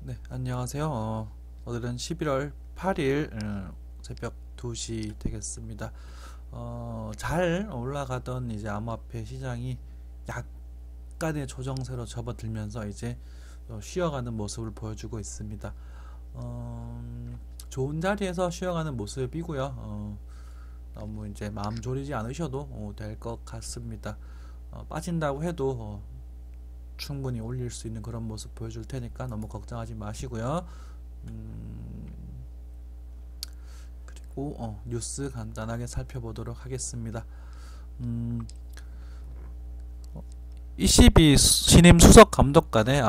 네, 안녕하세요. 오늘은 11월 8일 새벽 2시 되겠습니다. 잘 올라가던 이제 암호화폐 시장이 약간의 조정세로 접어들면서 이제 쉬어가는 모습을 보여주고 있습니다. 좋은 자리에서 쉬어가는 모습이고요. 너무 이제 마음 졸이지 않으셔도 될 것 같습니다. 빠진다고 해도 충분히 올릴 수 있는 그런 모습 보여줄 테니까 너무 걱정하지 마시고요. 그리고 뉴스 간단하게 살펴보도록 하겠습니다. 22 신임 수석 감독관의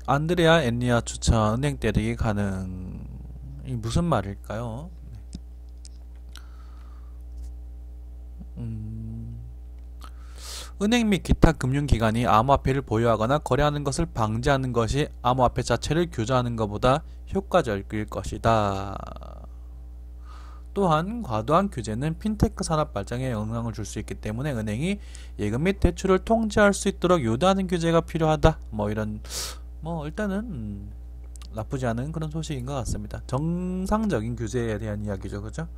안드레아 엔리아 추천 은행 때리기 가능. 이 무슨 말일까요? 은행 및 기타 금융기관이 암호화폐를 보유하거나 거래하는 것을 방지하는 것이 암호화폐 자체를 규제하는 것보다 효과적일 것이다. 또한 과도한 규제는 핀테크 산업 발전에 영향을 줄 수 있기 때문에 은행이 예금 및 대출을 통제할 수 있도록 유도하는 규제가 필요하다. 일단은 나쁘지 않은 그런 소식인 것 같습니다. 정상적인 규제에 대한 이야기죠, 그죠?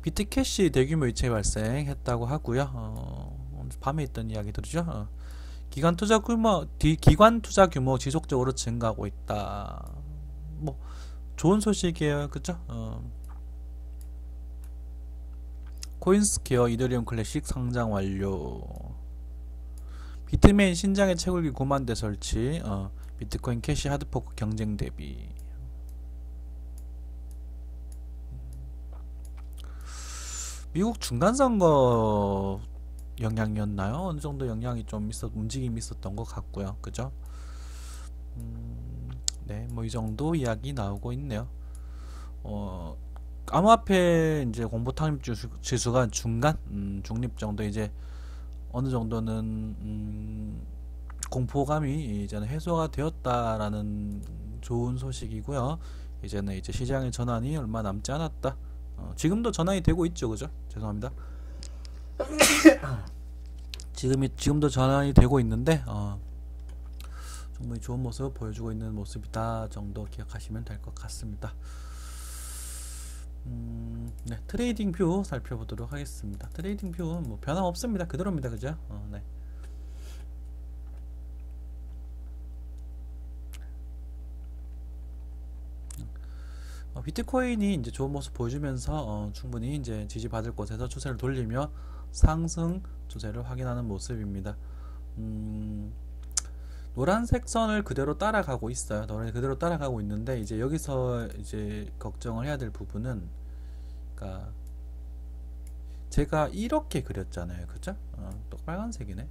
비트캐시 대규모 이체 발생했다고 하고요. 밤에 있던 이야기들이죠. 기관 투자 규모 지속적으로 증가하고 있다. 좋은 소식이에요, 그죠? 코인스퀘어 이더리움 클래식 상장 완료. 비트메인 신장의 채굴기 9만 대 설치. 비트코인 캐시 하드포크 경쟁 대비. 미국 중간선거 영향이었나요? 어느 정도 영향이 좀 움직임이 있었던 것 같고요. 그죠? 네, 이 정도 이야기 나오고 있네요. 암호화폐 이제 공보 탐입 지수가 중립 정도 이제 어느 정도는 공포감이 이제는 해소가 되었다라는 좋은 소식이고요. 이제는 이제 시장의 전환이 얼마 남지 않았다. 지금도 전환이 되고 있죠, 그죠? 죄송합니다. 지금도 전환이 되고 있는데 충분히 좋은 모습 보여주고 있는 모습이다 정도 기억하시면 될 것 같습니다. 네, 트레이딩 뷰 살펴보도록 하겠습니다. 트레이딩 뷰 변함 없습니다. 그대로입니다, 그죠? 네. 비트코인이 이제 좋은 모습 보여주면서 충분히 이제 지지받을 곳에서 추세를 돌리며 상승 추세를 확인하는 모습입니다. 노란색 선을 그대로 따라가고 있어요. 그대로 따라가고 있는데 이제 여기서 이제 걱정을 해야 될 부분은, 그러니까 제가 이렇게 그렸잖아요, 그죠? 또 빨간색이네.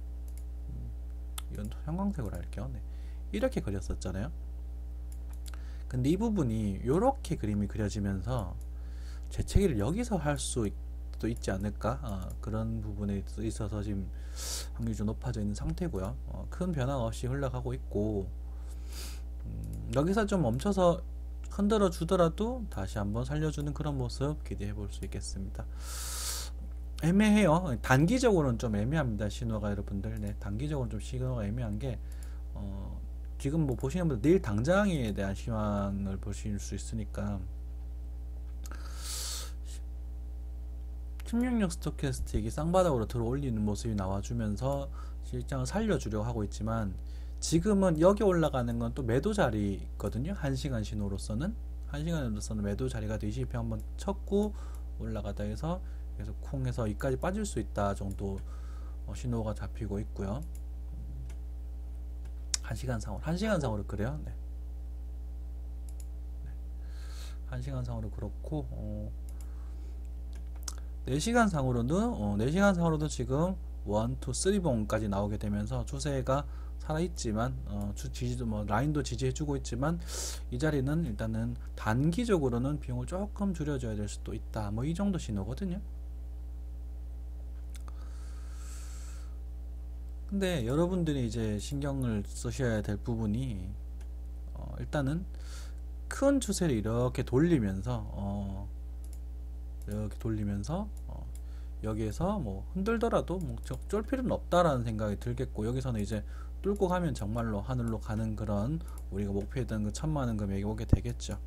이건 형광색으로 할게요. 네. 이렇게 그렸었잖아요. 근데 이 부분이 이렇게 그림이 그려지면서 재채기를 여기서 할 수도 있지 않을까, 그런 부분에 있어서 지금 확률이 좀 높아져 있는 상태고요. 큰 변화 없이 흘러가고 있고, 여기서 좀 멈춰서 흔들어 주더라도 다시 한번 살려주는 그런 모습 기대해 볼 수 있겠습니다. 애매해요. 단기적으로는 좀 애매합니다, 신호가. 여러분들, 네, 단기적으로는 좀 신호가 애매한 게 지금 보시는 분들 내일 당장에 대한 희망을 보실 수 있으니까 16력 스토캐스틱이 쌍바닥으로 들어 올리는 모습이 나와주면서 실장을 살려주려고 하고 있지만, 지금은 여기 올라가는 건 또 매도 자리거든요. 1시간 신호로서는 매도 자리가 돼 20회 한번 쳤고 올라가다 해서 계속 쿵해서 여기까지 빠질 수 있다 정도 신호가 잡히고 있고요. 1시간 상으로 그래요. 네. 1시간 상으로 그렇고, 4시간 상으로도 지금 1, 2, 3봉까지 나오게 되면서 추세가 살아있지만, 지지도 라인도 지지해주고 있지만, 이 자리는 일단은 단기적으로는 비용을 조금 줄여줘야 될 수도 있다. 이 정도 신호거든요. 근데 여러분들이 이제 신경을 쓰셔야 될 부분이, 일단은 큰 추세를 이렇게 돌리면서 여기에서 흔들더라도 쫄 필요는 없다라는 생각이 들겠고, 여기서는 이제 뚫고 가면 정말로 하늘로 가는 그런 우리가 목표했던 그 1,000만원 금액이 오게 되겠죠.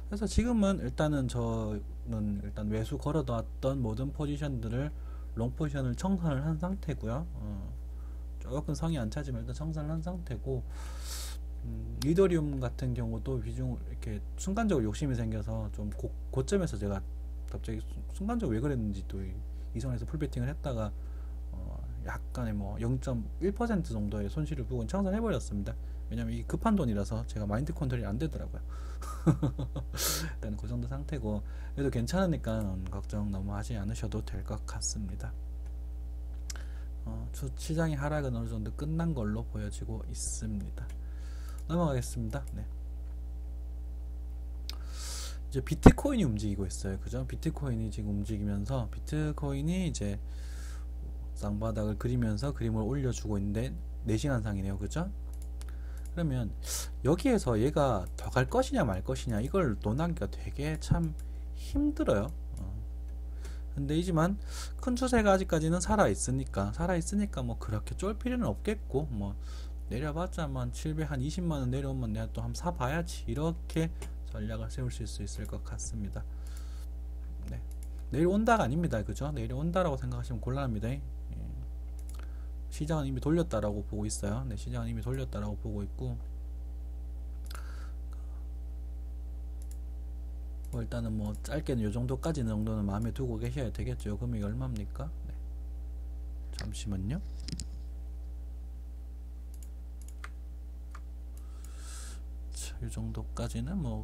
그래서 지금은 일단은 저는 일단 매수 걸어놨던 모든 포지션들을 롱 포지션을 청산을 한 상태고요. 조금 성이 안 차지만 일단 청산을 한 상태고, 이더리움 같은 경우도 비중 이렇게 순간적으로 욕심이 생겨서 좀 고점에서 제가 갑자기 순간적으로 왜 그랬는지 또 이 선에서 풀베팅을 했다가 약간의 뭐 0.1% 정도의 손실을 보고 청산해 버렸습니다. 왜냐면 이 급한 돈이라서 제가 마인드 컨트롤이 안 되더라고요. 일단 그 정도 상태고, 그래도 괜찮으니까 걱정 너무 하지 않으셔도 될 것 같습니다. 시장의 하락은 어느 정도 끝난 걸로 보여지고 있습니다. 넘어가겠습니다. 네. 이제 비트코인이 움직이고 있어요. 그죠? 비트코인이 지금 움직이면서 비트코인이 이제 쌍바닥을 그리면서 그림을 올려주고 있는데 4시간 상이네요. 그죠? 그러면 여기에서 얘가 더 갈 것이냐 말 것이냐 이걸 논하기가 되게 참 힘들어요. 근데 이지만 큰 추세가 아직까지는 살아있으니까 뭐 그렇게 쫄 필요는 없겠고, 뭐 내려봤자 한 720만원 내려오면 내가 또 한번 사봐야지, 이렇게 전략을 세울 수 있을 것 같습니다. 네. 내려온다가 아닙니다. 그죠? 내려온다라고 생각하시면 곤란합니다. 시장은 이미 돌렸다라고 보고 있어요. 네, 시장은 이미 돌렸다라고 보고 있고, 일단은 뭐 짧게는 요 정도는 마음에 두고 계셔야 되겠죠. 요 금액이 얼마입니까? 네. 잠시만요. 자, 요 정도까지는 뭐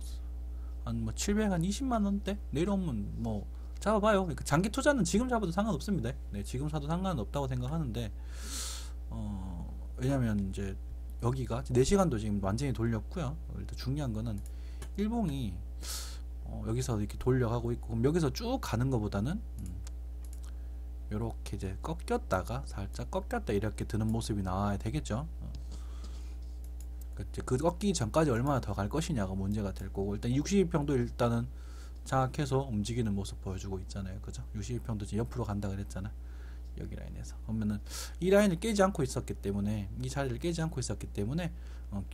720만원대 내려오면 뭐 잡아봐요. 그러니까 장기 투자는 지금 잡아도 상관없습니다. 네, 지금 사도 상관없다고 생각하는데, 왜냐면 이제 여기가 4시간도 지금 완전히 돌렸고요. 일단 중요한 거는 일봉이 여기서 이렇게 돌려가고 있고, 그럼 여기서 쭉 가는 것보다는 요렇게 이제 꺾였다가 살짝 꺾였다 이렇게 드는 모습이 나와야 되겠죠. 그 꺾이기 전까지 얼마나 더 갈 것이냐가 문제가 될 거고, 일단 62평도 일단은 장악해서 움직이는 모습 보여주고 있잖아요. 그죠? 62평도 지금 옆으로 간다 그랬잖아. 여기 라인에서. 그러면은 이 라인을 깨지 않고 있었기 때문에, 이 자리를 깨지 않고 있었기 때문에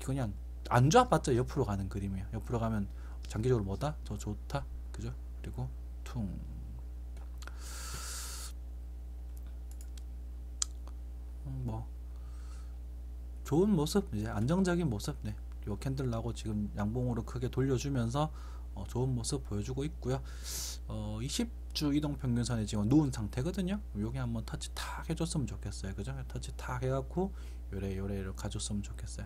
그냥 안 좋아봤자 옆으로 가는 그림이에요. 옆으로 가면 장기적으로 뭐다? 더 좋다. 그죠? 그리고 퉁. 뭐 좋은 모습, 이제 안정적인 모습. 네. 요 캔들 나고 지금 양봉으로 크게 돌려주면서 좋은 모습 보여주고 있고요. 20주 이동평균선에 지금 누운 상태거든요. 여기 한번 터치 탁 해줬으면 좋겠어요. 그죠? 터치 탁 해갖고 요래를 가줬으면 좋겠어요.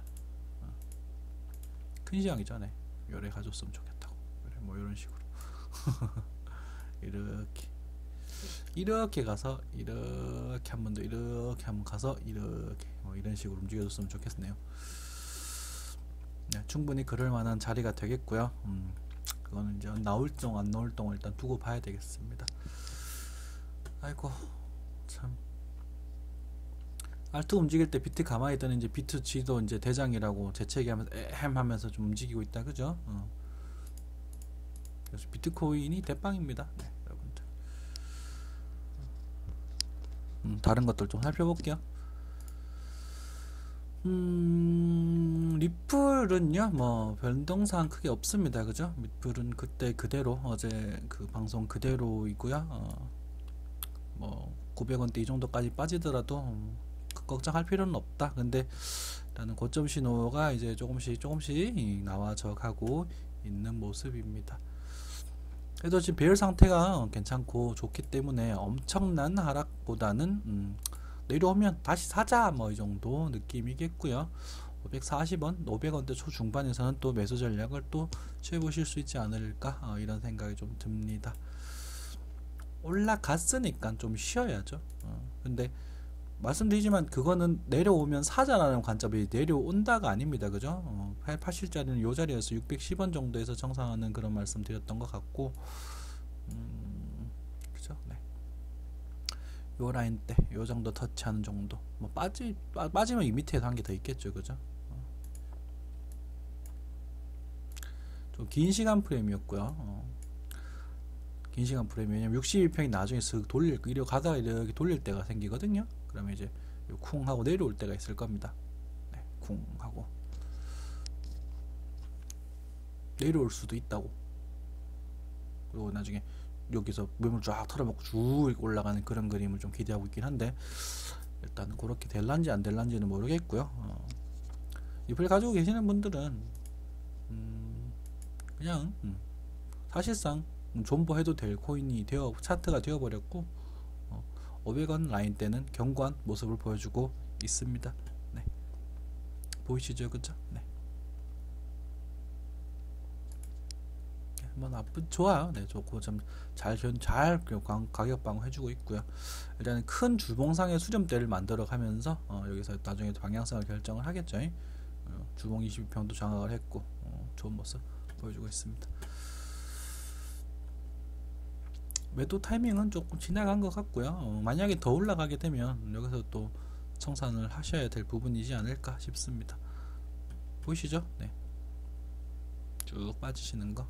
큰 시장이죠. 네. 요래 가줬으면 좋겠다고. 요래 뭐 이런 식으로 이렇게 가서 이렇게 한 번 더 이렇게 한번 가서 이렇게 뭐 이런 식으로 움직여줬으면 좋겠네요. 네, 충분히 그럴 만한 자리가 되겠고요. 그거는 이제 나올 동 안 나올 동을 일단 두고 봐야 되겠습니다. 아이고 참, 알트 움직일 때 비트 가만히 있더니 이제 비트 G도 이제 대장이라고 재채기하면서 하면서 좀 움직이고 있다. 그죠? 그래서 비트코인이 대빵입니다. 네, 여러분들. 다른 것들 좀 살펴볼게요. 리플은요 뭐 변동사항 크게 없습니다. 그죠? 리플은 그때 그대로, 어제 그 방송 그대로이고요. 뭐 900원대 이 정도까지 빠지더라도 걱정할 필요는 없다. 근데 나는 고점 신호가 이제 조금씩 나와져 가고 있는 모습입니다. 그래도 지금 배열 상태가 괜찮고 좋기 때문에 엄청난 하락보다는 내려오면 다시 사자 뭐 이 정도 느낌이겠고요. 540원, 500원대 초중반에서는 또 매수 전략을 또 취해보실 수 있지 않을까, 이런 생각이 좀 듭니다. 올라갔으니까 좀 쉬어야죠. 근데 말씀드리지만 그거는 내려오면 사자라는 관점이 내려온다가 아닙니다. 그죠? 8실자리는 요 자리에서 610원 정도에서 정상하는 그런 말씀 드렸던 것 같고, 그죠? 네. 요 라인 때 요 정도 터치하는 정도, 뭐 빠지면 이 밑에서 한 개 더 있겠죠. 그죠? 좀 긴 시간 프레임이었고요. 긴 시간 프레임, 왜냐면 62평이 나중에 쓱 이렇게 가다가 이렇게 돌릴 때가 생기거든요. 그러면 이제 쿵 하고 내려올 때가 있을 겁니다. 쿵 하고 내려올 수도 있다고. 그리고 나중에 여기서 매물 쫙 털어먹고 쭉 올라가는 그런 그림을 좀 기대하고 있긴 한데, 일단 그렇게 될란지 안 될란지는 모르겠고요. 잎을 가지고 계시는 분들은 그냥 사실상 존버해도 될 코인이 되어 차트가 되어버렸고, 500원 라인 때는 견고한 모습을 보여주고 있습니다. 네. 보이시죠, 그죠? 네. 뭐 나쁜 좋아요. 네, 좋고 좀잘 가격 방어해주고 있고요. 일단 큰 주봉상의 수렴대를 만들어가면서 여기서 나중에 방향성을 결정을 하겠죠. 주봉 22평도 장악을 했고 좋은 모습 보여주고 있습니다. 매도 타이밍은 조금 지나간 것 같고요. 만약에 더 올라가게 되면 여기서 또 청산을 하셔야 될 부분이지 않을까 싶습니다. 보이시죠? 네. 쭉 빠지시는 거.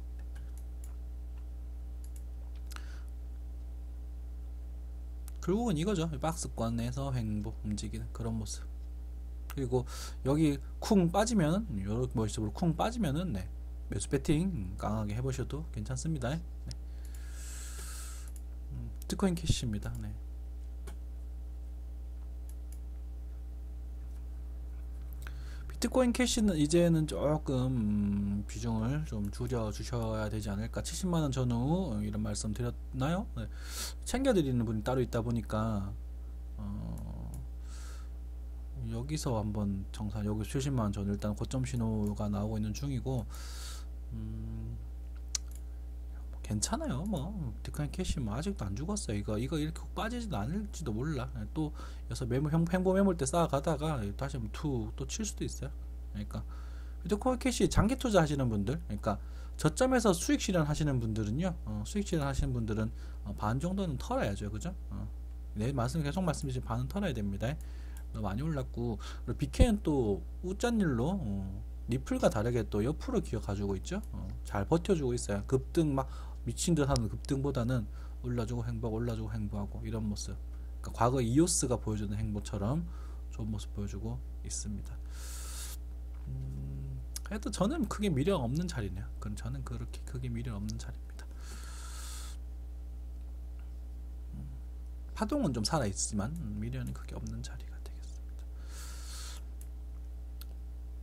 결국은 이거죠. 박스권에서 횡보 움직이는 그런 모습. 그리고 여기 쿵 빠지면, 이렇게 멋있으로 쿵 빠지면은 네, 매수 배팅 강하게 해보셔도 괜찮습니다. 네. 비트코인 캐시입니다. 네. 비트코인 캐시는 이제는 조금 비중을 좀 줄여 주셔야 되지 않을까. 70만원 전후 이런 말씀 드렸나요? 네. 챙겨드리는 분이 따로 있다 보니까 여기서 한번 정산, 여기 70만원 전 일단 고점 신호가 나오고 있는 중이고, 괜찮아요. 뭐 비트코인 캐시 뭐 아직도 안 죽었어요. 이거 이렇게 빠지지도 않을지도 몰라. 또 여기서 횡보 매물 때 쌓아가다가 다시 한번 또 칠 수도 있어요. 그러니까 비트코인 캐시 장기 투자 하시는 분들, 그러니까 저점에서 수익 실현 하시는 분들은요, 수익 실현 하시는 분들은 반 정도는 털어야죠. 그죠? 내 말씀 계속 말씀드리지만 반은 털어야 됩니다. 너무 많이 올랐고, 그리고 BK는 또 우짠일로 리플과 다르게 또 옆으로 기어 가지고 있죠. 잘 버텨주고 있어요. 급등 막 미친 듯 하는 급등보다는 올라주고 횡보하고 올라주고 횡보하고 이런 모습. 그러니까 과거 이오스가 보여주는 행보처럼 좋은 모습 보여주고 있습니다. 그래도 저는 크게 미련 없는 자리네요. 그럼 저는 그렇게 크게 미련 없는 자리입니다. 파동은 좀 살아 있지만 미련이 크게 없는 자리가 되겠습니다.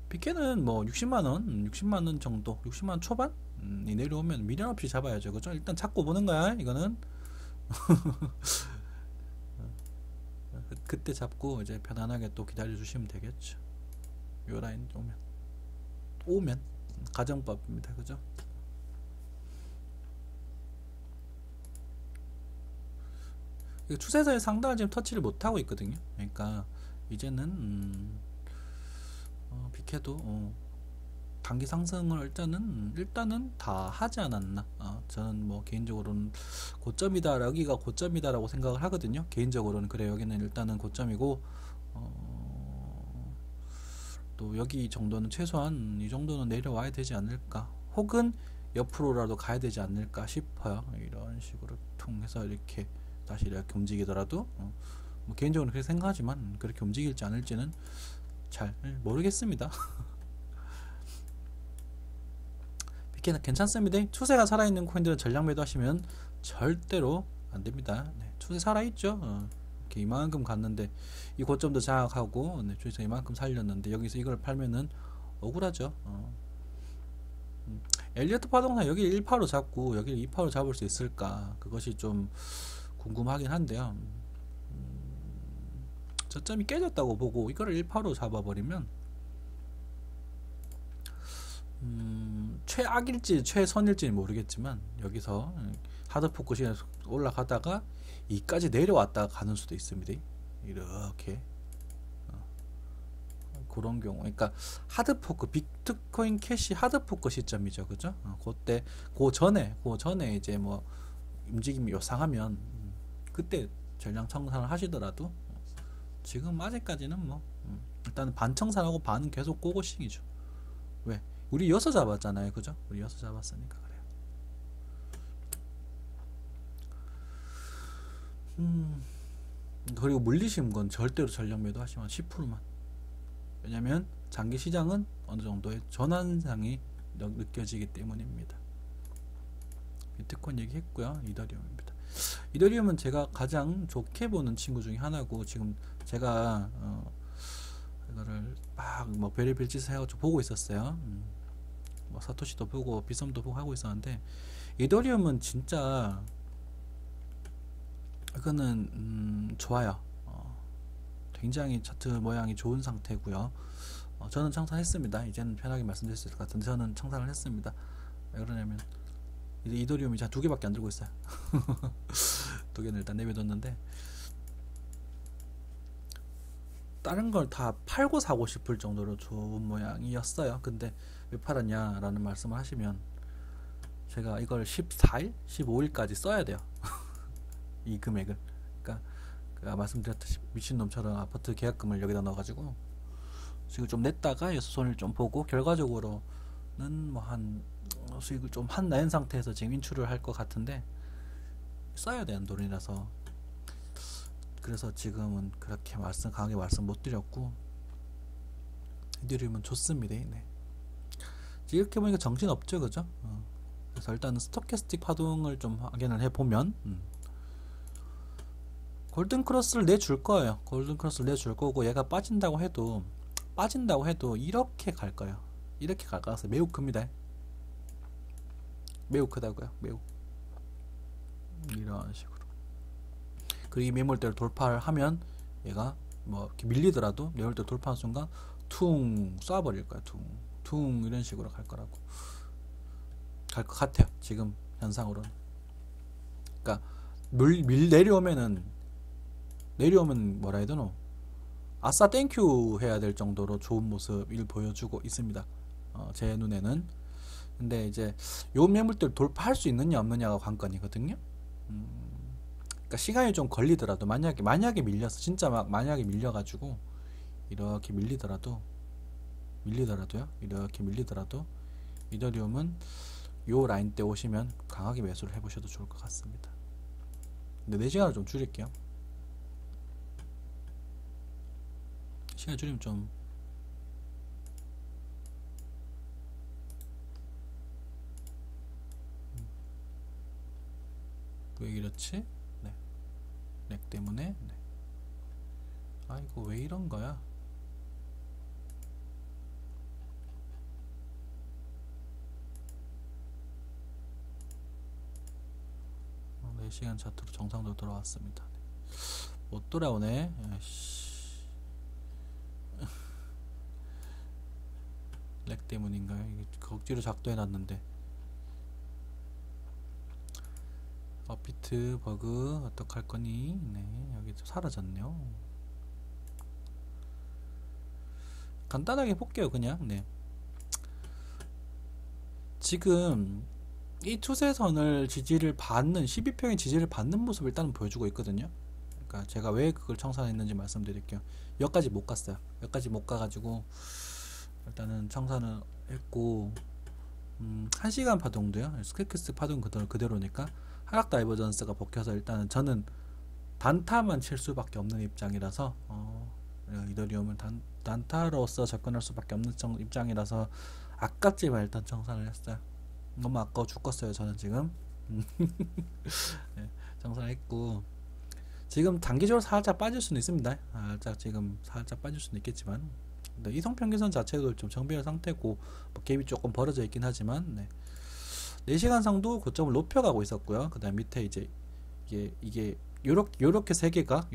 비케는 뭐 60만원 정도, 60만원 초반 이 내려오면 미련 없이 잡아야죠. 그죠? 일단 잡고 보는 거야. 이거는 그때 잡고 이제 편안하게 또 기다려 주시면 되겠죠. 요 라인 오면 가정법입니다. 그죠? 추세선의 상단을 지금 터치를 못하고 있거든요. 그러니까 이제는 비케도 단기 상승을 일단은 다 하지 않았나. 저는 뭐 개인적으로는 고점이다, 여기가 고점이다라고 생각을 하거든요. 개인적으로는 그래. 여기는 일단은 고점이고, 또 여기 정도는 최소한 이 정도는 내려와야 되지 않을까, 혹은 옆으로라도 가야 되지 않을까 싶어요. 이런 식으로 통해서 이렇게 다시 이렇게 움직이더라도 뭐 개인적으로 그렇게 생각하지만 그렇게 움직일지 않을지는 잘 모르겠습니다. 비케는 괜찮습니다. 추세가 살아있는 코인들은 전량 매도하시면 절대로 안됩니다. 네, 추세 살아있죠. 이렇게 이만큼 갔는데 이 고점도 장악하고, 네, 추세에서 이만큼 살렸는데 여기서 이걸 팔면은 억울하죠. 엘리어트 파동상 여기 1파로 잡고 여기를 2파로 잡을 수 있을까, 그것이 좀 궁금하긴 한데요. 저점이 깨졌다고 보고 이거를 1파로 잡아버리면 최악일지 최선일지는 모르겠지만, 여기서 하드포크 시간에 올라가다가 2까지 내려왔다가 가는 수도 있습니다. 이렇게 그런 경우, 그러니까 하드포크, 비트코인 캐시 하드포크 시점이죠. 그죠? 그때 그 전에 이제 뭐 움직임이 요상하면 그때 전량 청산을 하시더라도, 지금 아직까지는 뭐 일단은 반 청산하고 반은 계속 고고싱이죠. 왜? 우리 여서 잡았잖아요. 그죠? 우리 여서 잡았으니까 그래요. 그리고 물리신 건 절대로 전량 매도 하시면 10%만. 왜냐면 장기 시장은 어느 정도의 전환상이 느껴지기 때문입니다. 비트코인 얘기했고요. 이더리움입니다. 이더리움은 제가 가장 좋게 보는 친구 중에 하나고, 지금 제가 이거를 막 뭐 별의별 짓을 해가지고 보고 있었어요. 뭐 사토시도 보고 비썸도 보고 하고 있었는데, 이더리움은 진짜 이거는 좋아요. 굉장히 차트 모양이 좋은 상태고요. 저는 청산했습니다. 이제는 편하게 말씀드릴 수 있을 것 같은데 저는 청산을 했습니다. 왜 그러냐면 이더리움이 자 2개밖에 안 들고 있어요. 2개는 일단 내비뒀는데, 다른 걸 다 팔고 사고 싶을 정도로 좋은 모양이었어요. 근데 왜 팔았냐 라는 말씀을 하시면, 제가 이걸 14일? 15일까지 써야 돼요. 이 금액을. 그러니까 말씀드렸듯이 미친놈처럼 아파트 계약금을 여기다 넣어가지고 수익을 좀 냈다가 손을 좀 보고, 결과적으로는 뭐 한 수익을 좀 한 낸 상태에서 지금 인출을 할 것 같은데, 써야 되는 돈이라서 그래서 지금은 그렇게 강하게 말씀 못 드렸고, 이더리움은 좋습니다. 네. 이렇게 보니까 정신 없죠, 그죠? 그래서 일단은 스토캐스틱 파동을 좀 확인을 해보면, 골든 크로스를 내줄 거예요. 골든 크로스를 내줄 거고, 얘가 빠진다고 해도 이렇게 갈 거예요. 이렇게 갈 가능성이 매우 큽니다. 매우 크다고요. 매우. 이런 식으로. 그리고 이 매물대를 돌파를 하면 얘가 뭐 이렇게 밀리더라도 매물대 돌파한 순간 퉁 쏴버릴 거야. 퉁 이런 식으로 갈 거라고. 갈 것 같아요. 지금 현상으로는. 그러니까 내려오면 뭐라 해야 되노? 아싸 땡큐 해야 될 정도로 좋은 모습을 보여주고 있습니다. 제 눈에는. 근데 이제 요 매물대를 돌파할 수 있느냐 없느냐가 관건이거든요. 그러니까 시간이 좀 걸리더라도, 만약에 밀려서 진짜 만약에 밀려가지고 이렇게 밀리더라도요. 이렇게 밀리더라도 이더리움은 요 라인 때 오시면 강하게 매수를 해보셔도 좋을 것 같습니다. 근데 4시간을 좀 줄일게요. 시간 줄이면 좀 왜 이렇지? 네. 렉 때문에. 네. 아이고 왜 이런 거야? 4시간 차트로 정상으로 돌아왔습니다. 못 돌아오네. 렉 때문인가요? 이게 억지로 작도해놨는데. 업비트 버그 어떡할 거니? 네, 여기 좀 사라졌네요. 간단하게 볼게요, 그냥. 네. 지금 이 투세선을 지지를 받는, 12평의 지지를 받는 모습을 일단은 보여주고 있거든요. 그러니까 제가 왜 그걸 청산했는지 말씀드릴게요. 여기까지 못 갔어요. 여기까지 못 가가지고 일단은 청산을 했고, 1시간 파동도요. 스케크스 파동 그대로니까 하락 다이버전스가 먹혀서 일단은 저는 단타만 칠 수밖에 없는 입장이라서, 이더리움은 단타로서 접근할 수밖에 없는 입장이라서 아깝지만 일단 청산을 했어요. 너무 아까워 죽겠어요 저는 지금. 네, 청산을 했고, 지금 단기적으로 살짝 빠질 수는 있습니다. 살짝 빠질 수는 있겠지만, 근데 이성평균선 자체도 좀 정비할 상태고, 뭐 갭이 조금 벌어져 있긴 하지만, 네. 4시간상도 고점을 높여가고 있었고요. 그 다음 밑에 이제 이게 요렇게 세 개가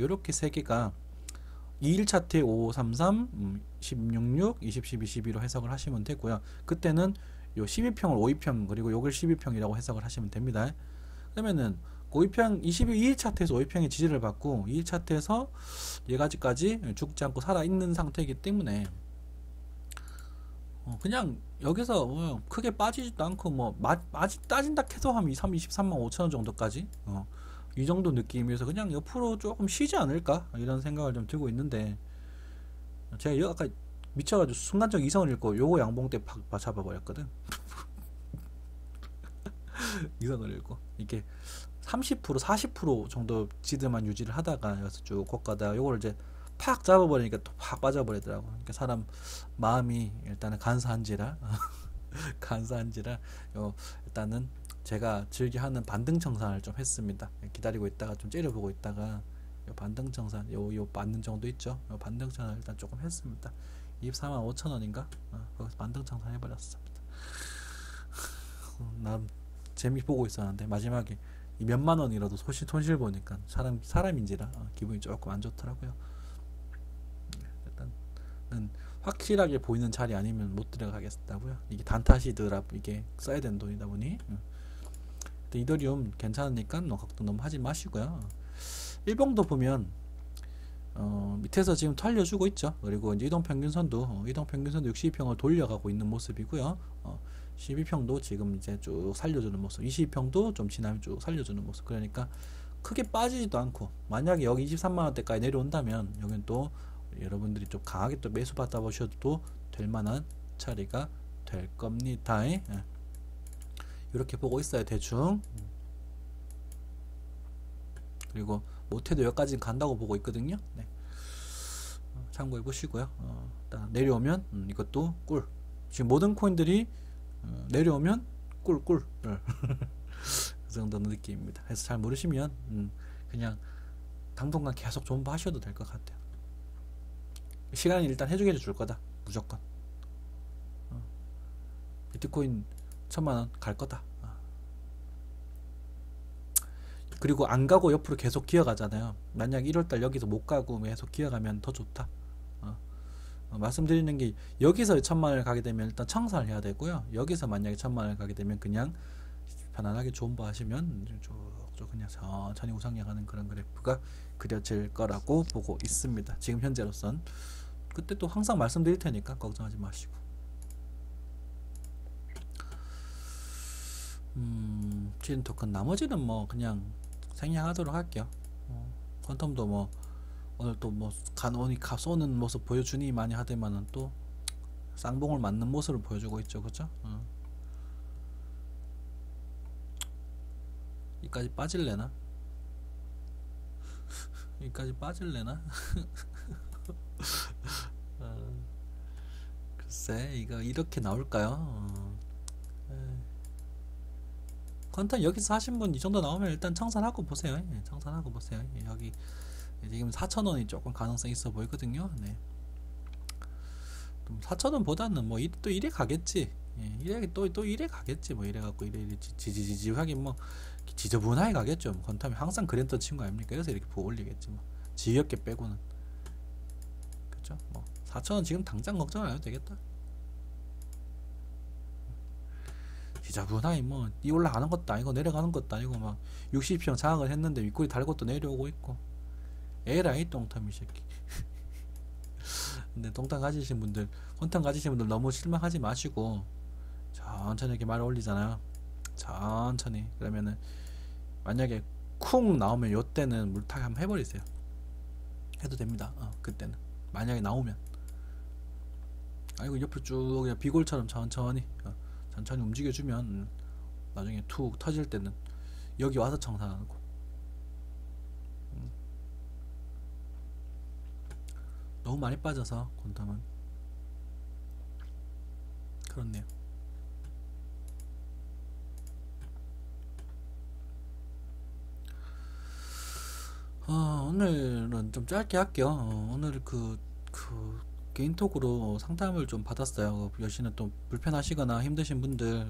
2일 차트에 5533, 1066, 20, 12, 12로 해석을 하시면 되고요. 그때는 요 12평을 5위평, 그리고 요걸 12평이라고 해석을 하시면 됩니다. 그러면은 5위평 2일 차트에서 5위평의 지지를 받고 2일 차트에서 얘가지까지 죽지 않고 살아있는 상태이기 때문에, 그냥 여기서 크게 빠지지도 않고, 뭐 따진다 해도 한 23만 5천원 정도까지, 이 정도 느낌이어서 그냥 옆으로 조금 쉬지 않을까 이런 생각을 좀 들고 있는데, 제가 아까 미쳐가지고 순간적 이성을 잃고 요거 양봉 때 잡아버렸거든. 이성을 잃고 이게 30% 40% 정도 지드만 유지를 하다가 여기서 쭉 꺾다가 요걸 이제 팍 잡아버리니까 또 팍 빠져버리더라고. 그러니까 사람 마음이 일단은 간사한지라 간사한지라 일단은 제가 즐겨하는 반등청산을 좀 했습니다. 기다리고 있다가 좀 째려보고 있다가 요 반등청산 요 맞는 정도 있죠. 요 반등청산을 일단 조금 했습니다. 24만 5천 원인가? 거기서 반등청산 해버렸습니다. 난 재미 보고 있었는데 마지막에 이 몇만 원이라도 손실 보니까 사람인지라 기분이 조금 안 좋더라고요. 일단은 확실하게 보이는 자리 아니면 못 들어가겠다고요. 이게 단타시드라 이게 써야 되는 돈이다 보니. 근데 이더리움 괜찮으니까 걱정 너무 하지 마시고요. 일봉도 보면 밑에서 지금 털려주고 있죠. 그리고 이제 이동평균선도 62평을 돌려가고 있는 모습이고요. 12평도 지금 이제 쭉 살려주는 모습, 20평도 좀 지나면 쭉 살려주는 모습. 그러니까 크게 빠지지도 않고, 만약에 여기 23만원대까지 내려온다면 여기는 또 여러분들이 좀 강하게 또 매수 받아 보셔도 될 만한 자리가 될 겁니다. 이렇게 보고 있어요, 대충. 그리고 못해도 여기까지 간다고 보고 있거든요. 네. 참고해 보시고요. 내려오면 이것도 꿀. 지금 모든 코인들이 내려오면 꿀꿀 그 정도는 느낌입니다. 그래서 잘 모르시면 그냥 당분간 계속 존버 하셔도 될 것 같아요. 시간이 일단 해주게 해줄 거다, 무조건. 비트코인 1000만원 갈 거다. 그리고 안 가고 옆으로 계속 기어가잖아요. 만약 1월달 여기서 못 가고 계속 기어가면 더 좋다. 말씀드리는 게, 여기서 1000만원을 가게 되면 일단 청산을 해야 되고요. 여기서 만약에 1000만원을 가게 되면 그냥 편안하게 존버 하시면 쭉 그냥 천천히 우상향하는 그런 그래프가 그려질 거라고 보고 있습니다. 지금 현재로선. 그때 또 항상 말씀드릴 테니까 걱정하지 마시고. 지금 토큰 나머지는 뭐 그냥 생략하도록 할게요. 퀀텀도 뭐 오늘 또 뭐 간원이 쏘는 모습 보여주니 많이 하더만은 또 쌍봉을 맞는 모습을 보여주고 있죠, 그렇죠? 이까지 빠질래나? 이까지 빠질래나? 글쎄, 이거 이렇게 나올까요? 퀀텀 여기서 하신 분 이 정도 나오면 일단 청산하고 보세요. 청산하고 보세요. 여기 지금 4,000원이 조금 가능성 있어 보이거든요. 네. 4,000원보다는 뭐 또 이래 가겠지. 이래 또 이래 가겠지. 뭐 이래 갖고 이래 지지지지 하긴 뭐 지저분하게 가겠죠. 퀀텀이 항상 그랬던 친구 아닙니까? 그래서 이렇게 보고 올리겠지. 뭐 지겹게 빼고는. 그렇죠? 뭐 4,000원 지금 당장 걱정 안 해도 되겠다. 지저분하게 뭐 이 올라가는 것도 아니고 내려가는 것도 아니고 막 60평 장악을 했는데 윗골이 달고 또 내려오고 있고. 에라이 똥탐 이 새끼. 근데 똥탐 가지신 분들, 혼탐 가지신 분들 너무 실망하지 마시고 천천히 이렇게 말 올리잖아요. 천천히. 그러면은 만약에 쿵 나오면 요때는 물타기 한번 해버리세요. 해도 됩니다. 그때는 만약에 나오면. 아이고 옆으로 쭉 그냥 비골처럼 천천히 움직여주면 나중에 툭 터질 때는 여기 와서 청산하는 거. 너무 많이 빠져서 곤탐은 그렇네요. 오늘은 좀 짧게 할게요. 오늘 그 개인톡으로 상담을 좀 받았어요. 여시는 또 불편하시거나 힘드신 분들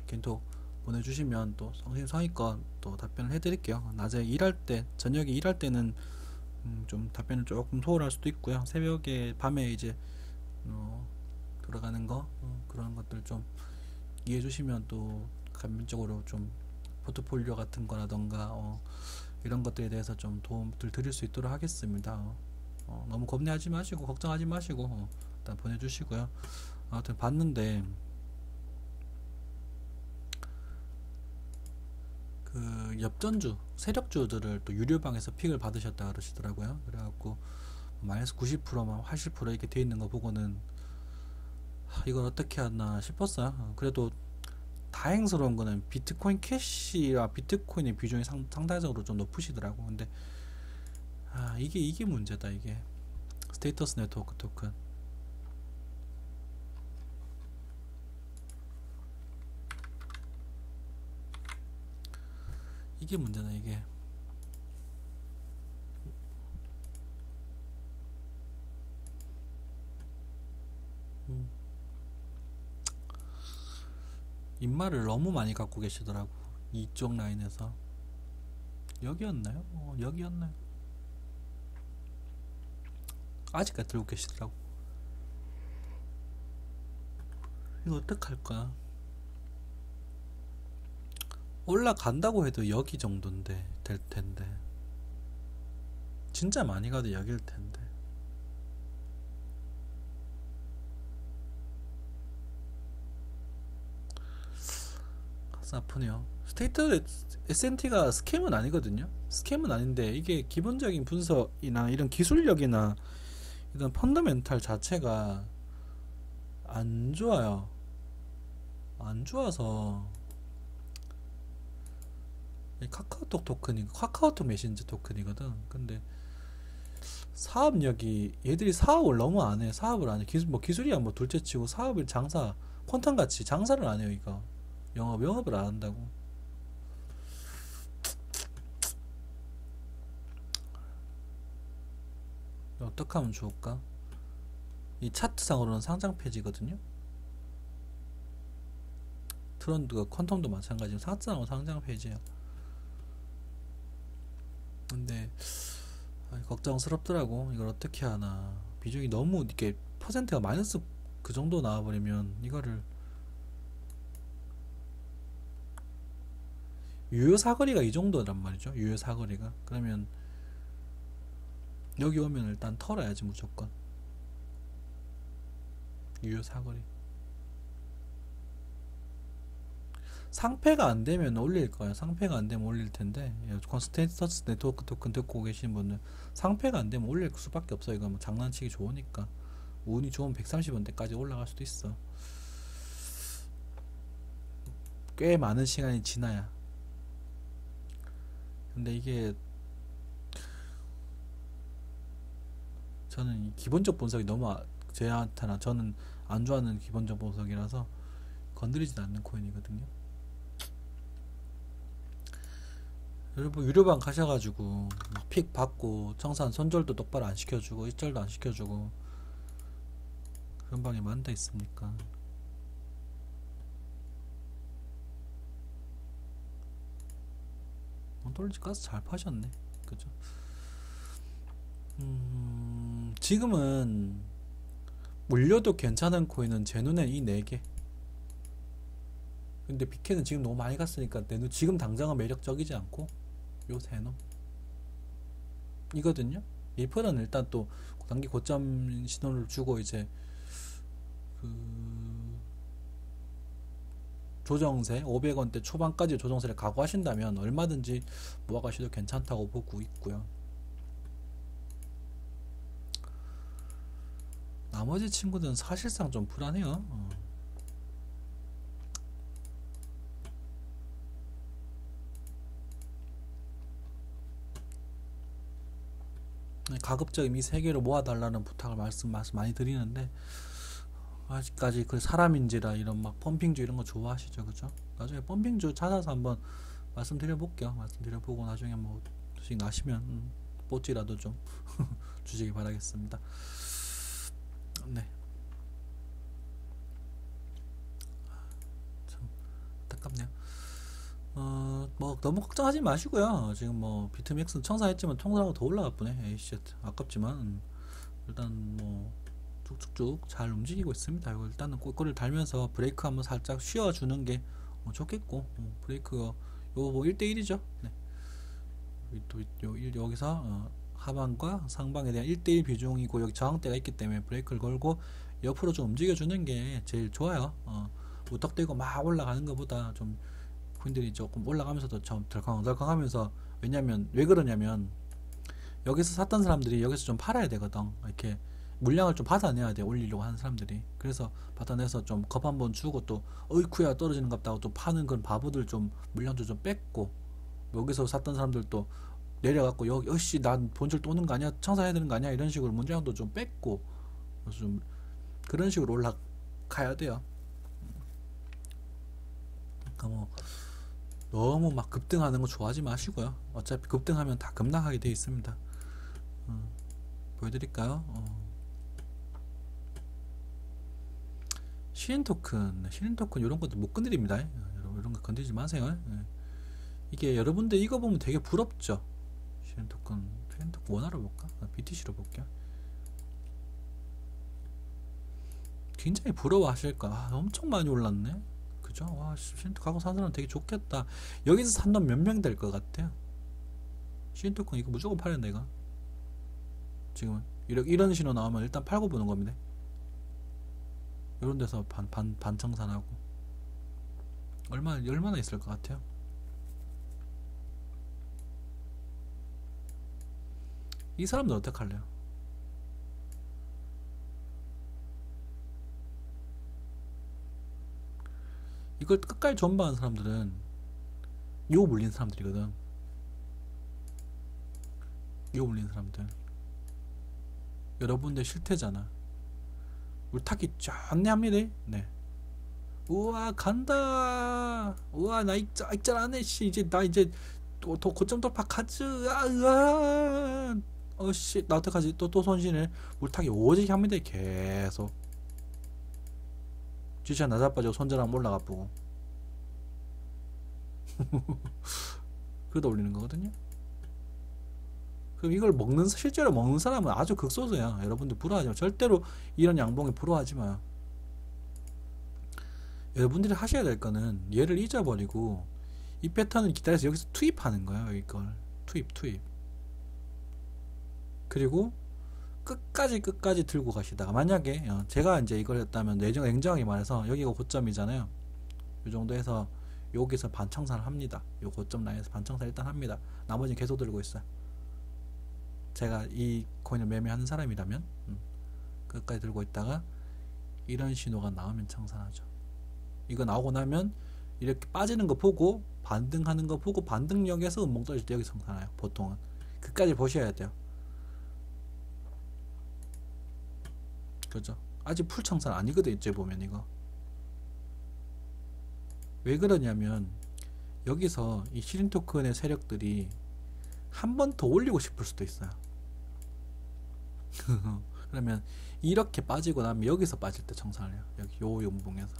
개인톡 보내주시면 또 성심성의껏 또 답변을 해드릴게요. 낮에 일할 때, 저녁에 일할 때는 좀 답변을 조금 소홀할 수도 있고요. 새벽에 밤에 이제 돌아가는 거 그런 것들 좀 이해해 주시면 또 감면적으로 좀 포트폴리오 같은 거라던가 이런 것들에 대해서 좀 도움들 드릴 수 있도록 하겠습니다. 너무 겁내하지 마시고 걱정하지 마시고 일단 보내주시고요. 아무튼 봤는데 그 엽전주 세력주들을 또 유료방에서 픽을 받으셨다 그러시더라고요. 그래갖고 마이너스 90%만 80% 이렇게 돼 있는 거 보고는 이걸 어떻게 하나 싶었어요. 그래도 다행스러운 거는 비트코인 캐시와 비트코인의 비중이 상대적으로 좀 높으시더라고. 근데 이게 문제다. 이게 스테이터스 네트워크 토큰. 이게 문제네 이게. 음, 입말을 너무 많이 갖고 계시더라고 이쪽 라인에서. 여기였나요? 여기였나요? 아직까지 들고 계시더라고. 이거 어떡할까? 올라간다고 해도 여기 정도인데 될 텐데. 진짜 많이 가도 여길 텐데. 가슴 아프네요. 스테이트 S&T가 스캠은 아니거든요. 스캠은 아닌데 이게 기본적인 분석이나 이런 기술력이나 이런 펀더멘탈 자체가 안 좋아요. 안 좋아서. 이 카카오톡 토큰이 카카오톡 메신저 토큰이거든. 근데 사업력이 얘들이 사업을 너무 안 해. 사업을 안 해. 기술이야 뭐 둘째치고 사업을 장사 콘텐 같이 장사를 안 해요 이거. 영업을 안 한다고. 어떻게 하면 좋을까? 이 차트상으로는 상장 페이지거든요. 트렌드가 퀀텀도 마찬가지로 차트상으로 상장 페이지야. 근데 걱정스럽더라고. 이걸 어떻게 하나. 비중이 너무 이렇게 퍼센트가 마이너스 그 정도 나와버리면 이거를 유효 사거리가 이 정도란 말이죠. 유효 사거리가. 그러면 여기 오면 일단 털어야지 무조건. 유효 사거리. 상패가 안 되면 올릴 거야. 상패가 안 되면 올릴 텐데. 스테이터스 네트워크 토큰 듣고 계신 분은 상패가 안 되면 올릴 수밖에 없어. 이거 뭐 장난치기 좋으니까. 운이 좋으면 130원대까지 올라갈 수도 있어. 꽤 많은 시간이 지나야. 근데 이게 저는 이 기본적 분석이 너무 제한테나 저는 안 좋아하는 기본적 분석이라서 건드리진 않는 코인이거든요. 여러분 유료방 가셔가지고 픽 받고 청산 손절도 똑바로 안 시켜주고 일절도 안 시켜주고 그런 방에 만다 있습니까? 온톨리지 가스 잘 파셨네. 그죠? 지금은 물려도 괜찮은 코인은 제 눈엔 이 4개. 근데 비케는 지금 너무 많이 갔으니까 내 눈 지금 당장은 매력적이지 않고 요 3놈 이거든요. 1%는 일단 또 단기 고점 신호를 주고 이제 그 조정세 500원대 초반까지 조정세를 각오하신다면 얼마든지 모아가셔도 괜찮다고 보고 있고요. 나머지 친구들은 사실상 좀 불안해요. 가급적 이 세 개를 모아달라는 부탁을 말씀 많이 드리는데 아직까지 그 사람인지라 이런 막 펌핑주 이런 거 좋아하시죠, 그죠? 나중에 펌핑주 찾아서 한번 말씀드려볼게요. 말씀드려보고 나중에 뭐 수익 나시면 뽀찌라도 좀 주시기 바라겠습니다. 네. 참 안타깝네요. 뭐 너무 걱정하지 마시고요. 지금 뭐 비트맥스는 청산했지만 청산하고 더 올라갈 뻔해. 에이씨 아깝지만 일단 뭐 쭉쭉쭉 잘 움직이고 있습니다. 이거 일단은 꼬리를 달면서 브레이크 한번 살짝 쉬어주는 게 좋겠고 브레이크가 요 뭐 1대1이죠. 네. 또 여기서 하방과 상방에 대한 1대1 비중이고 여기 저항대가 있기 때문에 브레이크를 걸고 옆으로 좀 움직여주는 게 제일 좋아요. 우떡대고 막 올라가는 것보다 좀 분들이 조금 올라가면서도 좀 덜컹덜컹 하면서 왜냐면 왜 그러냐면 여기서 샀던 사람들이 여기서 좀 팔아야 되거든. 이렇게 물량을 좀 받아내야 돼. 올리려고 하는 사람들이. 그래서 받아내서 좀 겁 한번 주고 또 어이쿠야 떨어지는 것 같다고 또 파는 그런 바보들 좀 물량 좀 뺐고 여기서 샀던 사람들도 내려갖고 여기 어씨 난 본질 또 오는 거 아니야? 청산해야 되는 거 아니야? 이런 식으로 문제량도 좀 뺐고 그래서 좀 그런 식으로 올라가야 돼요. 그러니까 뭐 너무 막 급등하는 거 좋아하지 마시고요. 어차피 급등하면 다 급락하게 돼 있습니다. 보여드릴까요? 시인 토큰 이런 것도 못 건드립니다. 여러분 이런 거 건드리지 마세요. 이게 여러분들 이거 보면 되게 부럽죠. 시인 토큰 원화로 볼까? BTC로 볼게요. 굉장히 부러워하실 거야. 엄청 많이 올랐네. 그죠? 와, 시인 토큰 갖고 사는 사람 되게 좋겠다. 여기서 산 놈 몇 명 될 것 같아요. 시인 토큰 이거 무조건 팔아야 돼, 이거. 지금은 이런 신호 나오면 일단 팔고 보는 겁니다. 이런 데서 반청산하고 얼마나 있을 것 같아요? 이 사람들 어떡할래요? 이걸 끝까지 존버하는 사람들은 요 물린 사람들이거든. 요 물린 사람들 여러분들 실태잖아. 물타기 쫙내 합니다. 네. 우와 간다. 우와 나 익절 안해. 씨 이제 나 이제 또 고점 돌파 가즈. 으아. 어씨 나 어떡하지? 또 손실을. 물타기 오지게 합니다. 계속 지시야 나자빠지고 손절하면 올라가 보고 그러다 올리는 거거든요. 그럼 이걸 실제로 먹는 사람은 아주 극소수야. 여러분들 부러워하지 마. 절대로 이런 양봉에 부러워하지 마요. 여러분들이 하셔야 될 거는 얘를 잊어버리고 이 패턴을 기다려서 여기서 투입하는 거예요. 이걸 투입 그리고 끝까지 들고 가시다가 만약에 제가 이제 이걸 했다면 냉정하게 말해서 여기가 고점이잖아요. 이 정도 해서 여기서 반청산을 합니다. 요 고점 라인에서 반청산 일단 합니다. 나머지는 계속 들고 있어요. 제가 이 코인을 매매하는 사람이라면 끝까지 들고 있다가 이런 신호가 나오면 청산하죠. 이거 나오고 나면 이렇게 빠지는 거 보고 반등하는 거 보고 반등력에서 음봉 떨어질 때 여기 청산해요. 보통은 끝까지 보셔야 돼요. 그죠? 아직 풀 청산 아니거든. 이제 보면 이거 왜 그러냐면 여기서 이 시린 토큰의 세력들이 한 번 더 올리고 싶을 수도 있어요. 그러면 이렇게 빠지고 나면 여기서 빠질 때 청산을 해요. 여기 요 연봉에서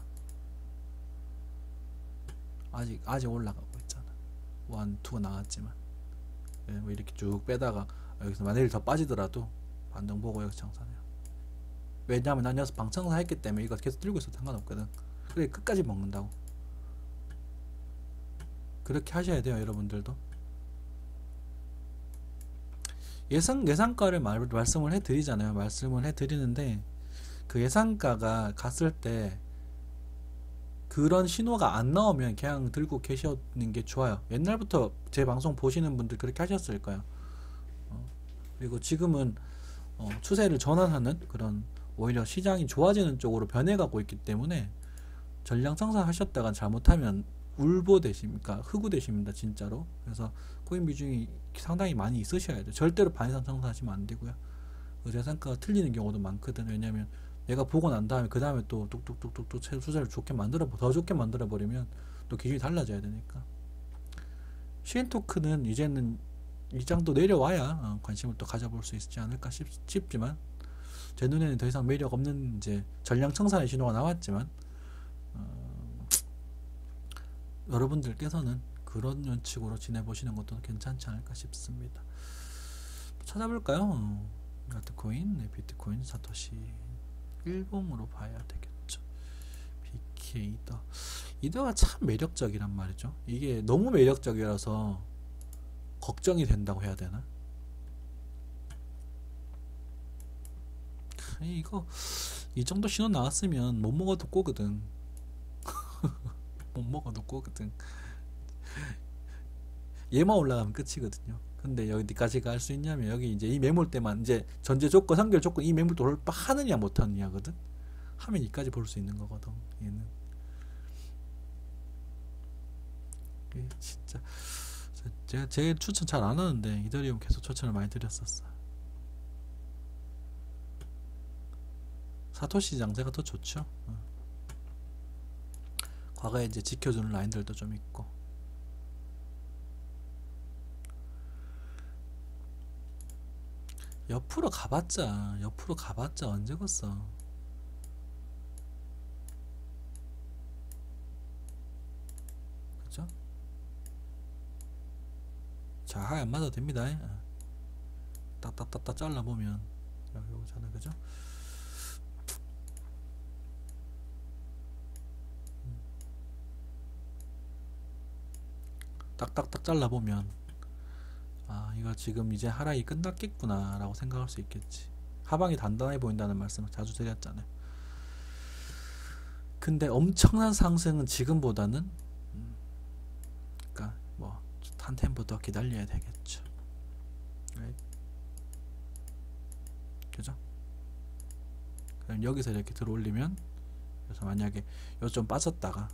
아직 올라가고 있잖아. 1, 2가 나왔지만 뭐 이렇게 쭉 빼다가 여기서 만약에 더 빠지더라도 반등 보고 여기서 청산해요. 왜냐하면 난 여기서 방청산 했기 때문에 이거 계속 들고 있어도 상관없거든. 그래 끝까지 먹는다고. 그렇게 하셔야 돼요. 여러분들도 예상가를 말씀을 해드리잖아요. 말씀을 해드리는데 그 예상가가 갔을 때 그런 신호가 안 나오면 그냥 들고 계시는 게 좋아요. 옛날부터 제 방송 보시는 분들 그렇게 하셨을 거예요. 그리고 지금은 추세를 전환하는 그런 오히려 시장이 좋아지는 쪽으로 변해가고 있기 때문에 전량 청산하셨다가 잘못하면 울보 되십니까? 흑우 되십니다. 진짜로. 그래서 코인 비중이 상당히 많이 있으셔야 돼요. 절대로 반 이상 청산하시면 안 되고요. 재산가가 틀리는 경우도 많거든. 왜냐면 내가 보고 난 다음에 그 다음에 또 뚝뚝뚝뚝 투자를 더 좋게 만들어 버리면 또 기준이 달라져야 되니까. 시인 토큰은 이제는 이 장도 내려와야 관심을 또 가져볼 수 있지 않을까 싶지만 제 눈에는 더 이상 매력 없는 이제 전량 청산의 신호가 나왔지만 여러분들께서는 그런 원칙으로 지내보시는 것도 괜찮지 않을까 싶습니다. 찾아볼까요? 아트코인, 네, 비트코인, 사토시 일봉으로 봐야 되겠죠. BK 이더가 참 매력적이란 말이죠. 이게 너무 매력적이라서 걱정이 된다고 해야 되나? 이거 이 정도 신호 나왔으면 못 먹어도 꼬거든. 못 먹어도 꼬거든. 얘만 올라가면 끝이거든요. 근데 여기까지 갈 수 있냐면 여기 이제 이 매물대만 이제 전제 조건, 선결 조건 이 매물 돌파하느냐 못하느냐거든. 하면 이까지 볼 수 있는 거거든. 얘는 진짜 제가 제일 추천 잘 안 하는데 이더리움 계속 추천을 많이 드렸었어. 사토시 장세가 더 좋죠. 과거에 이제 지켜주는 라인들도 좀 있고. 옆으로 가봤자 언제 걷어. 그죠? 자, 하에 안 맞아도 됩니다. 딱딱딱딱 잘라보면 여기 오잖아. 그죠? 딱딱딱 잘라보면 아, 이거 지금 이제 하락이 끝났겠구나 라고 생각할 수 있겠지. 하방이 단단해 보인다는 말씀을 자주 드렸잖아요. 근데 엄청난 상승은 지금보다는 그러니까 뭐 한 템포 더 기다려야 되겠죠. Right? 그죠? 그럼 여기서 이렇게 들어올리면, 그래서 만약에 여기서 좀 빠졌다가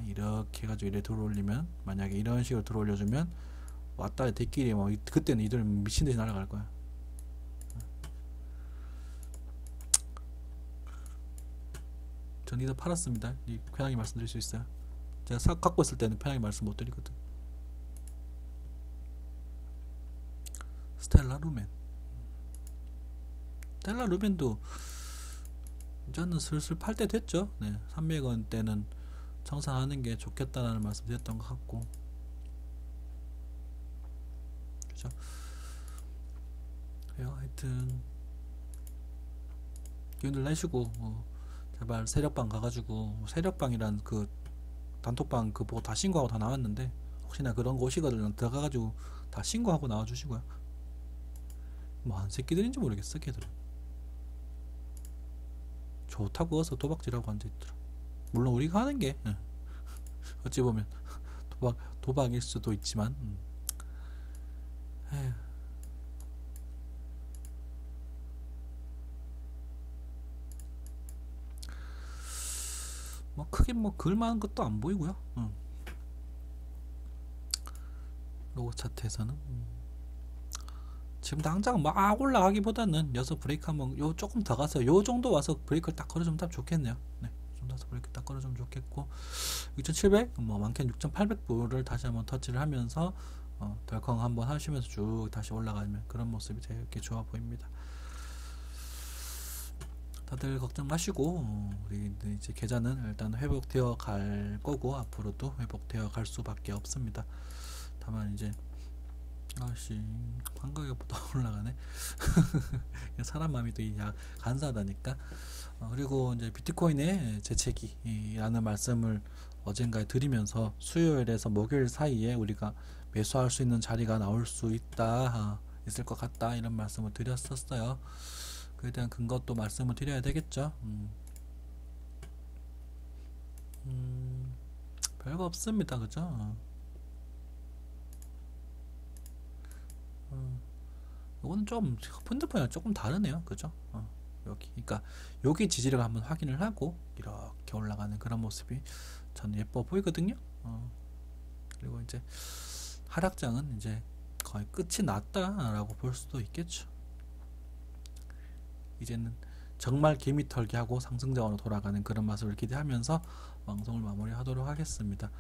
이렇게 해가지고 이렇게 들어올리면, 만약에 이런 식으로 들어올려주면 왔다 대끼리 뭐 그때는 이들 미친듯이 날아갈 거야. 전 이들 팔았습니다. 편하게 말씀드릴 수 있어요. 제가 갖고 있을 때는 편하게 말씀 못 드리거든. 스텔라 루멘도 이제는 슬슬 팔 때 됐죠. 네, 300원대는 청산하는 게 좋겠다라는 말씀 드렸던 것 같고, 그죠? 그래요. 하여튼 기운들 내시고 제발 세력방 가가지고, 세력방이란 그 단톡방 그 보고 다 신고하고 다 나왔는데, 혹시나 그런 거 오시거든 들어가가지고 다 신고하고 나와주시고요. 뭐한 새끼들인지 모르겠어. 걔들은 좋다고 어서 도박질하고 앉아있더라. 물론 우리가 하는 게 어찌 보면 도박일 수도 있지만, 에휴. 뭐 크게 뭐 그을만한 것도 안 보이고요. 로고 차트에서는 지금 당장 막 올라가기보다는 여기서 브레이크 한번 요 조금 더 가서 요 정도 와서 브레이크를 딱 걸어주면 딱 좋겠네요. 네, 좀 더 브레이크 딱 걸어주면 좋겠고, 6,700 뭐 많게는 6,800불을 다시 한번 터치를 하면서 덜컹 한번 하시면서 쭉 다시 올라가면 그런 모습이 되게 좋아 보입니다. 다들 걱정 마시고 우리 이제 계좌는 일단 회복되어 갈 거고, 앞으로도 회복되어 갈 수밖에 없습니다. 다만 이제 아씨 환가격보다 올라가네. 사람 마음이 또 간사하다니까. 그리고 이제 비트코인의 재채기라는 말씀을 어젠가에 드리면서 수요일에서 목요일 사이에 우리가 매수할 수 있는 자리가 나올 수 있다, 있을 것 같다, 이런 말씀을 드렸었어요. 그에 대한 근거도 말씀을 드려야 되겠죠. 별거 없습니다. 그죠? 이거는 좀 펀드폰이랑 조금 다르네요. 그죠? 여기, 그러니까 여기 지지를 한번 확인을 하고 이렇게 올라가는 그런 모습이 저는 예뻐 보이거든요. 그리고 이제 하락장은 이제 거의 끝이 났다라고 볼 수도 있겠죠. 이제는 정말 개미털기하고 상승장으로 돌아가는 그런 모습을 기대하면서 방송을 마무리하도록 하겠습니다.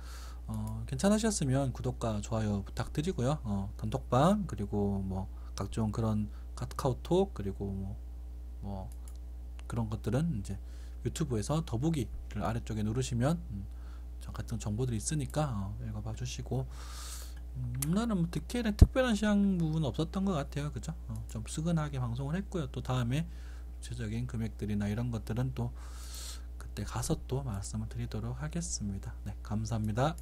괜찮으셨으면 구독과 좋아요 부탁드리고요. 단톡방, 그리고 뭐 각종 그런 카카오톡, 그리고 뭐 그런 것들은 이제 유튜브에서 더보기를 아래쪽에 누르시면 저 같은 정보들이 있으니까 읽어봐 주시고, 나는 뭐 특별한 시향 부분은 없었던 것 같아요. 그죠? 좀 스근하게 방송을 했고요. 또 다음에 구체적인 금액들이나 이런 것들은 또 그때 가서 또 말씀을 드리도록 하겠습니다. 네, 감사합니다.